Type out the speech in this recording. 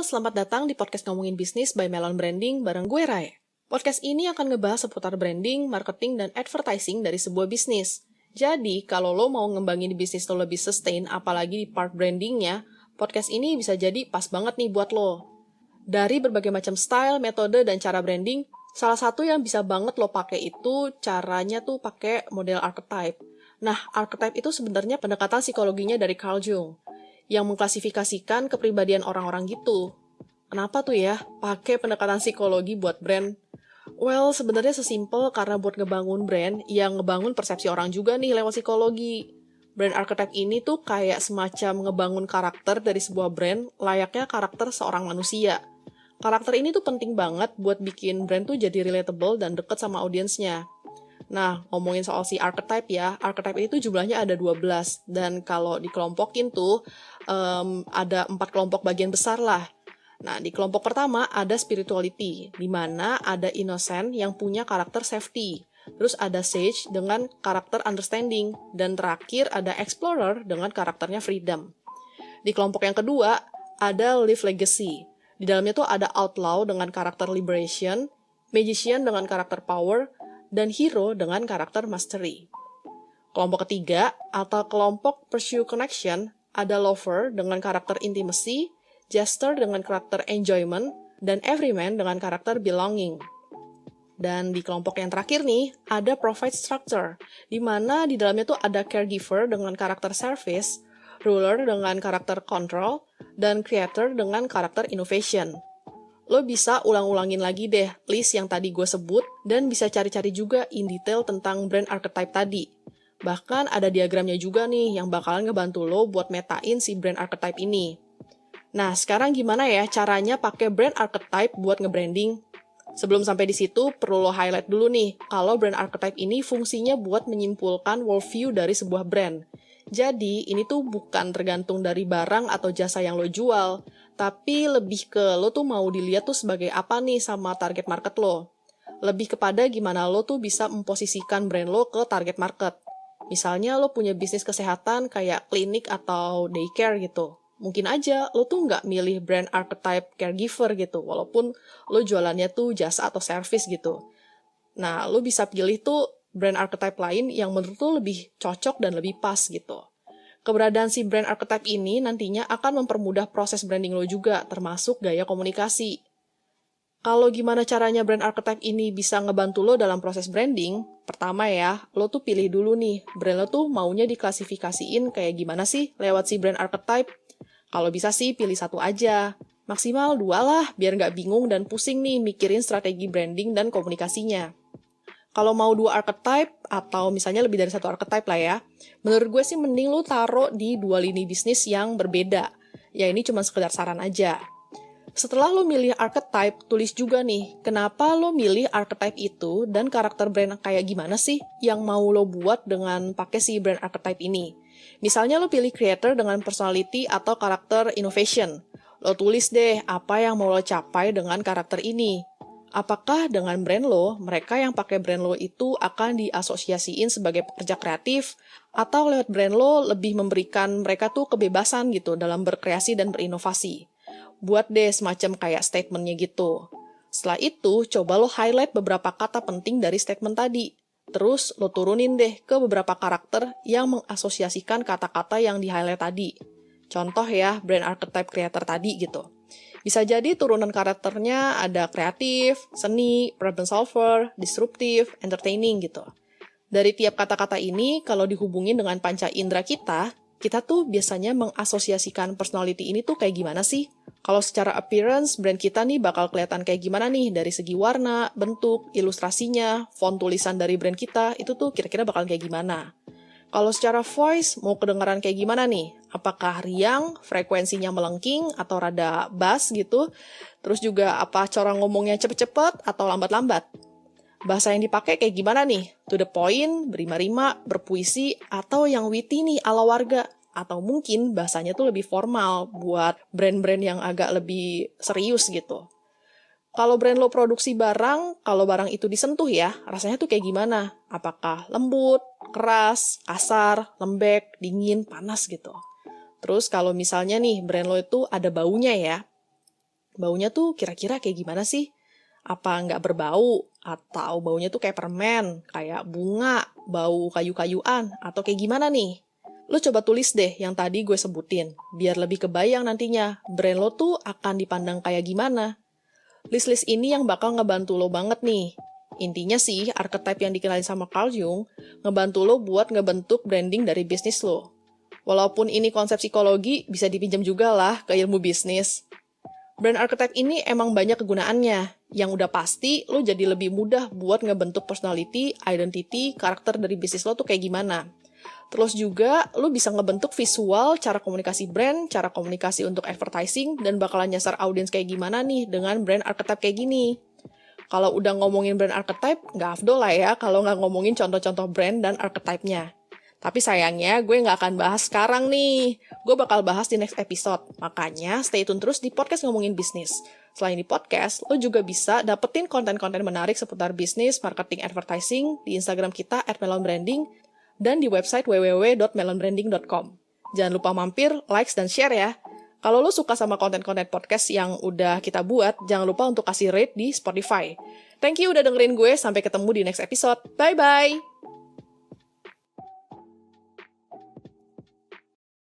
Halo, selamat datang di podcast Ngomongin Bisnis by Melon Branding bareng gue, Rai. Podcast ini akan ngebahas seputar branding, marketing, dan advertising dari sebuah bisnis. Jadi, kalau lo mau ngembangin bisnis lo lebih sustain, apalagi di part brandingnya, podcast ini bisa jadi pas banget nih buat lo. Dari berbagai macam style, metode, dan cara branding, salah satu yang bisa banget lo pakai itu caranya tuh pakai model archetype. Nah, archetype itu sebenarnya pendekatan psikologinya dari Carl Jung yang mengklasifikasikan kepribadian orang-orang gitu. Kenapa tuh ya pakai pendekatan psikologi buat brand? Well, sebenarnya sesimpel karena buat ngebangun brand, yang ngebangun persepsi orang juga nih lewat psikologi. Brand archetype ini tuh kayak semacam ngebangun karakter dari sebuah brand, layaknya karakter seorang manusia. Karakter ini tuh penting banget buat bikin brand tuh jadi relatable dan deket sama audiensnya. Nah, ngomongin soal si archetype ya, archetype itu jumlahnya ada 12, dan kalau dikelompokin tuh, ada 4 kelompok bagian besar lah. Nah, di kelompok pertama ada spirituality, di mana ada innocent yang punya karakter safety. Terus ada sage dengan karakter understanding, dan terakhir ada explorer dengan karakternya freedom. Di kelompok yang kedua ada live legacy. Di dalamnya tuh ada outlaw dengan karakter liberation, magician dengan karakter power, dan hero dengan karakter mastery. Kelompok ketiga, atau kelompok pursue connection, ada lover dengan karakter intimacy, jester dengan karakter enjoyment, dan everyman dengan karakter belonging. Dan di kelompok yang terakhir nih, ada provide structure, di mana di dalamnya tuh ada caregiver dengan karakter service, ruler dengan karakter control, dan creator dengan karakter innovation. Lo bisa ulang-ulangin lagi deh list yang tadi gue sebut dan bisa cari-cari juga in detail tentang brand archetype tadi. Bahkan ada diagramnya juga nih yang bakalan ngebantu lo buat metain si brand archetype ini. Nah, sekarang gimana ya caranya pakai brand archetype buat nge-branding? Sebelum sampai di situ, perlu lo highlight dulu nih kalau brand archetype ini fungsinya buat menyimpulkan worldview dari sebuah brand. Jadi, ini tuh bukan tergantung dari barang atau jasa yang lo jual, tapi lebih ke lo tuh mau dilihat tuh sebagai apa nih sama target market lo. Lebih kepada gimana lo tuh bisa memposisikan brand lo ke target market. Misalnya lo punya bisnis kesehatan kayak klinik atau daycare gitu. Mungkin aja lo tuh nggak milih brand archetype caregiver gitu, walaupun lo jualannya tuh jasa atau service gitu. Nah, lo bisa pilih tuh brand archetype lain yang menurut lo lebih cocok dan lebih pas gitu. Keberadaan si brand archetype ini nantinya akan mempermudah proses branding lo juga, termasuk gaya komunikasi. Kalau gimana caranya brand archetype ini bisa ngebantu lo dalam proses branding, pertama ya, lo tuh pilih dulu nih, brand lo tuh maunya diklasifikasiin kayak gimana sih lewat si brand archetype. Kalau bisa sih pilih satu aja, maksimal 2 lah, biar nggak bingung dan pusing nih mikirin strategi branding dan komunikasinya. Kalau mau 2 archetype, atau misalnya lebih dari 1 archetype lah ya, menurut gue sih mending lo taruh di 2 lini bisnis yang berbeda. Ya ini cuma sekedar saran aja. Setelah lo milih archetype, tulis juga nih, kenapa lo milih archetype itu dan karakter brand kayak gimana sih yang mau lo buat dengan pakai si brand archetype ini. Misalnya lo pilih creator dengan personality atau karakter innovation. Lo tulis deh apa yang mau lo capai dengan karakter ini. Apakah dengan brand lo, mereka yang pakai brand lo itu akan diasosiasiin sebagai pekerja kreatif, atau lewat brand lo lebih memberikan mereka tuh kebebasan gitu dalam berkreasi dan berinovasi. Buat deh semacam kayak statementnya gitu. Setelah itu, coba lo highlight beberapa kata penting dari statement tadi. Terus lo turunin deh ke beberapa karakter yang mengasosiasikan kata-kata yang di-highlight tadi. Contoh ya, brand archetype creator tadi gitu. Bisa jadi turunan karakternya ada kreatif, seni, problem solver, disruptif, entertaining gitu. Dari tiap kata-kata ini, kalau dihubungin dengan panca indera kita tuh biasanya mengasosiasikan personality ini tuh kayak gimana sih? Kalau secara appearance, brand kita nih bakal kelihatan kayak gimana nih dari segi warna, bentuk, ilustrasinya, font tulisan dari brand kita, itu tuh kira-kira bakal kayak gimana. Kalau secara voice, mau kedengaran kayak gimana nih? Apakah riang, frekuensinya melengking, atau rada bass gitu? Terus juga apa cara ngomongnya cepet-cepet atau lambat-lambat? Bahasa yang dipakai kayak gimana nih? To the point, berima-rima, berpuisi, atau yang witty nih ala warga? Atau mungkin bahasanya tuh lebih formal buat brand-brand yang agak lebih serius gitu. Kalau brand lo produksi barang, kalau barang itu disentuh ya, rasanya tuh kayak gimana? Apakah lembut, keras, kasar, lembek, dingin, panas gitu. Terus kalau misalnya nih brand lo itu ada baunya ya, Baunya tuh kira-kira kayak gimana sih? Apa nggak berbau? Atau baunya tuh kayak permen, kayak bunga, bau kayu-kayuan, atau kayak gimana nih? Lo coba tulis deh yang tadi gue sebutin, biar lebih kebayang nantinya brand lo tuh akan dipandang kayak gimana. List-list ini yang bakal ngebantu lo banget nih. Intinya sih, archetype yang dikenalin sama Carl Jung ngebantu lo buat ngebentuk branding dari bisnis lo. Walaupun ini konsep psikologi, bisa dipinjam juga lah ke ilmu bisnis. Brand archetype ini emang banyak kegunaannya. Yang udah pasti, lo jadi lebih mudah buat ngebentuk personality, identity, karakter dari bisnis lo tuh kayak gimana. Terus juga, lo bisa ngebentuk visual, cara komunikasi brand, cara komunikasi untuk advertising, dan bakalan nyasar audiens kayak gimana nih dengan brand archetype kayak gini. Kalau udah ngomongin brand archetype, nggak afdol lah ya kalau nggak ngomongin contoh-contoh brand dan archetype-nya. Tapi sayangnya gue nggak akan bahas sekarang nih. Gue bakal bahas di next episode. Makanya stay tune terus di podcast Ngomongin Bisnis. Selain di podcast, lo juga bisa dapetin konten-konten menarik seputar bisnis, marketing, advertising di Instagram kita @melonbranding dan di website www.melonbranding.com. Jangan lupa mampir, likes, dan share ya. Kalau lo suka sama konten-konten podcast yang udah kita buat, jangan lupa untuk kasih rate di Spotify. Thank you udah dengerin gue, sampai ketemu di next episode. Bye-bye!